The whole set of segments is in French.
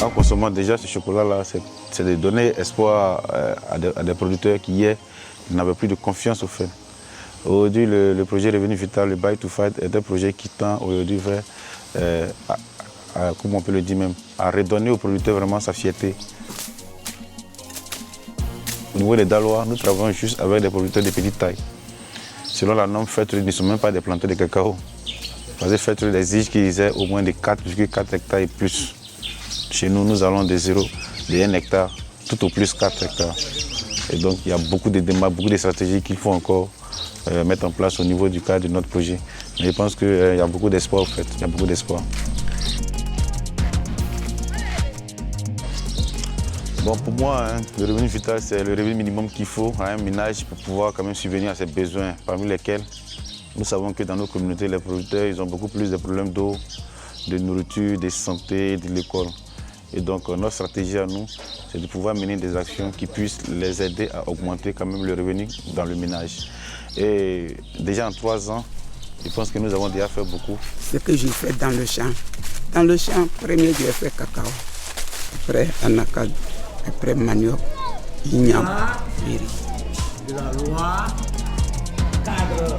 En consommant déjà ce chocolat-là, c'est de donner espoir à des producteurs qui hier n'avaient plus de confiance au fait. Aujourd'hui, le projet Revenu Vital, le Buy to Fight, est un projet qui tend aujourd'hui vers, comment on peut le dire même, à redonner aux producteurs vraiment sa fierté. Au niveau des Dalois, nous travaillons juste avec des producteurs de petite taille. Selon la norme Fairtrade, ils ne sont même pas des planteurs de cacao. Parce que Fairtrade exige qu'ils aient au moins de 4,4 hectares et plus. Chez nous, nous allons de 0, de 1 hectare, tout au plus 4 hectares. Et donc, il y a beaucoup de démarches, beaucoup de stratégies qu'il faut encore mettre en place au niveau du cadre de notre projet. Mais je pense qu'il y a beaucoup d'espoir, en fait. Il y a beaucoup d'espoir. Bon, pour moi, le revenu vital, c'est le revenu minimum qu'il faut à un ménage pour pouvoir quand même subvenir à ses besoins, parmi lesquels nous savons que dans nos communautés, les producteurs, ils ont beaucoup plus de problèmes d'eau, de nourriture, de santé, de l'école. Et donc, notre stratégie à nous, c'est de pouvoir mener des actions qui puissent les aider à augmenter quand même le revenu dans le ménage. Et déjà en 3 ans, je pense que nous avons déjà fait beaucoup. Ce que j'ai fait dans le champ. Dans le champ, premier, j'ai fait cacao. Après, anacarde. Après, manioc, igname, riz. De la loi, cadre.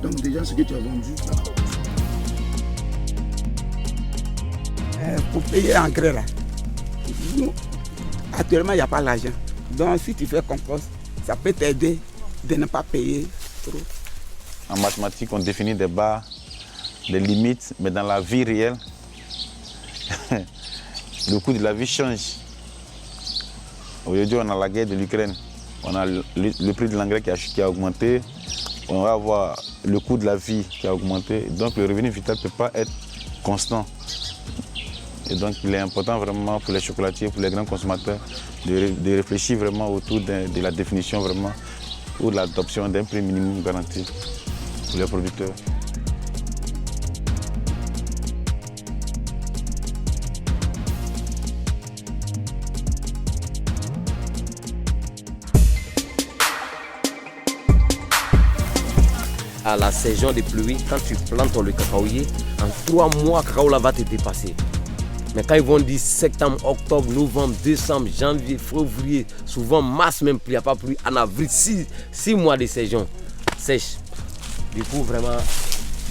Donc déjà ce que tu as vendu là. Pour payer l'engrais là, actuellement il n'y a pas l'argent. Donc si tu fais compost, ça peut t'aider de ne pas payer trop. En mathématiques, on définit des barres, des limites, mais dans la vie réelle, le coût de la vie change. Aujourd'hui, on a la guerre de l'Ukraine, on a le prix de l'engrais qui a augmenté, on va avoir le coût de la vie qui a augmenté, donc le revenu vital ne peut pas être constant. Et donc il est important vraiment pour les chocolatiers, pour les grands consommateurs, de réfléchir vraiment autour de la définition vraiment ou de l'adoption d'un prix minimum garanti pour les producteurs. À la saison des pluies, quand tu plantes le cacaoyer, en 3 mois, le cacao là va te dépasser. Mais quand ils vont dire septembre, octobre, novembre, décembre, janvier, février, souvent mars même, il n'y a pas plu. En avril, 6 mois de saison sèche. Du coup, vraiment,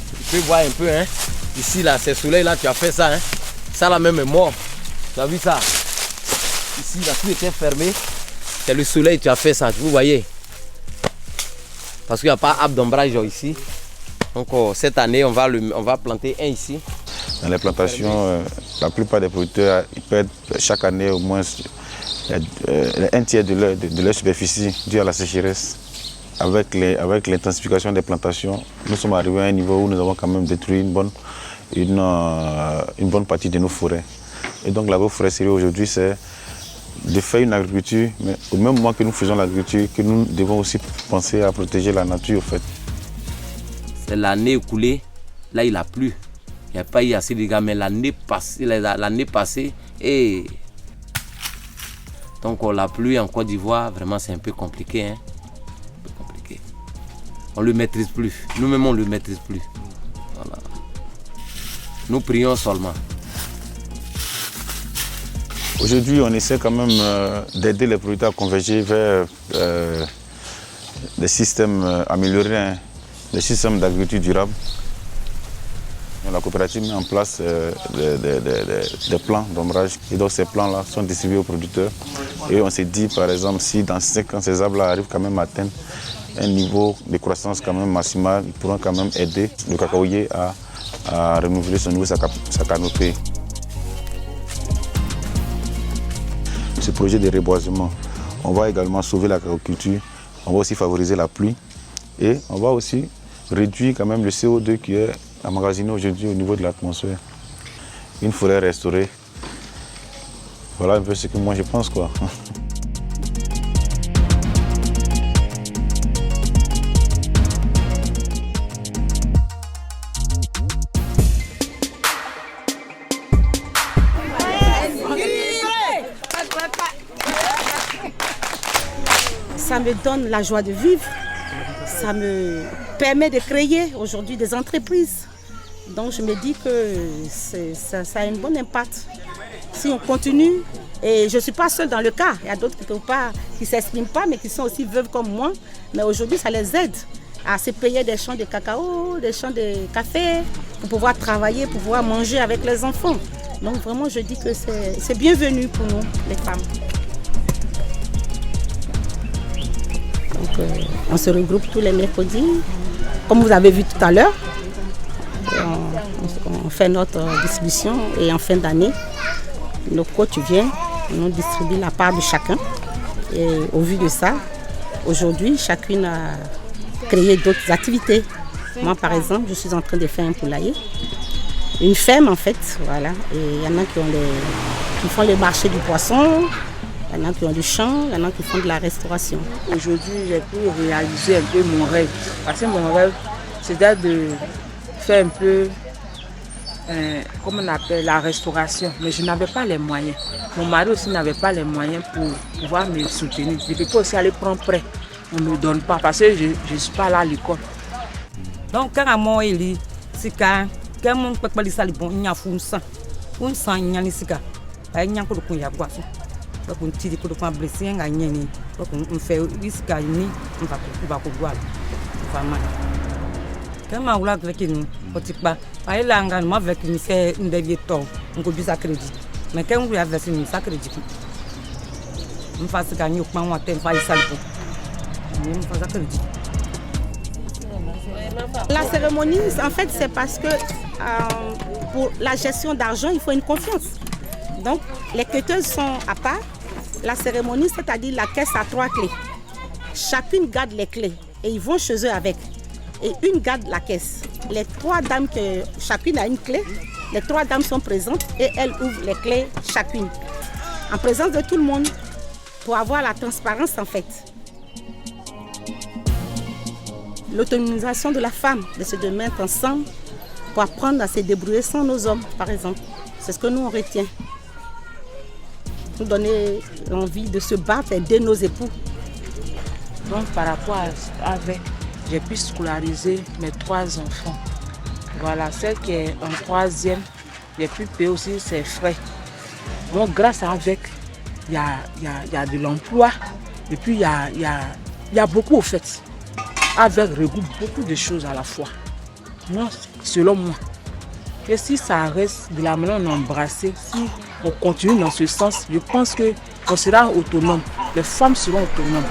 tu peux voir un peu, hein. Ici, là, c'est soleil, là, tu as fait ça, hein. Ça, là, même est mort. Tu as vu ça? Ici, là, tout était fermé. C'est le soleil, tu as fait ça, vous voyez. Parce qu'il n'y a pas arbre d'ombrage ici. Donc cette année, on va planter un ici. Dans les plantations, la plupart des producteurs ils perdent chaque année au moins 1/3 de leur superficie due à la sécheresse. Avec l'intensification des plantations, nous sommes arrivés à un niveau où nous avons quand même détruit une bonne partie de nos forêts. Et donc l'agroforesterie aujourd'hui, c'est de faire une agriculture, mais au même moment que nous faisons l'agriculture, que nous devons aussi penser à protéger la nature, en fait. C'est l'année écoulée, là il a plu. Il n'y a pas eu assez de dégâts, mais l'année passée, et donc la pluie en Côte d'Ivoire, vraiment c'est un peu compliqué, hein. On ne le maîtrise plus. Nous-mêmes, on ne le maîtrise plus. Voilà. Nous prions seulement. Aujourd'hui, on essaie quand même d'aider les producteurs à converger vers des systèmes améliorés, hein, des systèmes d'agriculture durable. La coopérative met en place des plans d'ombrage. Et donc ces plans-là sont distribués aux producteurs. Et on s'est dit, par exemple, si dans 5 ans, ces arbres-là arrivent quand même à atteindre un niveau de croissance quand même maximal, ils pourront quand même aider le cacaoyer à renouveler son niveau, sa canopée. Ce projet de reboisement, on va également sauver l'agriculture, on va aussi favoriser la pluie et on va aussi réduire quand même le CO2 qui est emmagasiné aujourd'hui au niveau de l'atmosphère. Une forêt restaurée va Voilà un peu ce que moi je pense, quoi. Ça me donne la joie de vivre, ça me permet de créer aujourd'hui des entreprises. Donc je me dis que ça a un bon impact. Si on continue, et je ne suis pas seule dans le cas, il y a d'autres qui ne s'expriment pas, mais qui sont aussi veuves comme moi. Mais aujourd'hui, ça les aide à se payer des champs de cacao, des champs de café, pour pouvoir travailler, pour pouvoir manger avec les enfants. Donc vraiment, je dis que c'est bienvenu pour nous, les femmes. Donc, on se regroupe tous les mercredis, comme vous avez vu tout à l'heure. On fait notre distribution et en fin d'année, nos coachs viennent, on distribue la part de chacun. Et au vu de ça, aujourd'hui, chacune a créé d'autres activités. Moi, par exemple, je suis en train de faire un poulailler, une ferme en fait, voilà. Et il y en a qui font le marché du poisson. Il y en a qui ont du champ, il y en a qui font de la restauration. Aujourd'hui, j'ai pu réaliser un peu mon rêve. Parce que mon rêve, c'était de faire un peu, comme on appelle, la restauration. Mais je n'avais pas les moyens. Mon mari aussi n'avait pas les moyens pour pouvoir me soutenir. Je ne peux pas aussi aller prendre prêt. On ne me donne pas parce que je ne suis pas là à l'école. Donc, quand moi, il dit, c'est quand on peut pas les bon, il y a un sang. Un sang, il y a un sang. Il y a un sang. Donc on tire pour le blessé, on gagne. Donc on fait risque gagner, on va pouvoir. Vraiment. Quand on a avec nous, on dit pas, il a un avec une c'est une devie temps, on peut bien crédit. Mais quand on a avec une ça crédit, on fait gagner au moment où on fait ça. On fait crédit. La cérémonie, en fait, c'est parce que pour la gestion d'argent, il faut une confiance. Donc, les quêteuses sont à part. La cérémonie, c'est-à-dire la caisse a 3 clés. Chacune garde les clés et ils vont chez eux avec. Et une garde la caisse. Les 3 dames, chacune a une clé. Les 3 dames sont présentes et elles ouvrent les clés chacune. En présence de tout le monde, pour avoir la transparence en fait. L'autonomisation de la femme, de se mettre ensemble pour apprendre à se débrouiller sans nos hommes, par exemple. C'est ce que nous on retient. Nous donner l'envie de se battre et aider nos époux. Donc par rapport à avec, j'ai pu scolariser mes 3 enfants. Voilà, celle qui est en 3e, j'ai pu payer aussi ses frais. Donc grâce à avec, il y a de l'emploi et puis il y a beaucoup au fait. Avec regroupe beaucoup de choses à la fois. Moi, selon moi. Et si ça reste de la manière embrassée, si on continue dans ce sens, je pense qu'on sera autonome. Les femmes seront autonomes.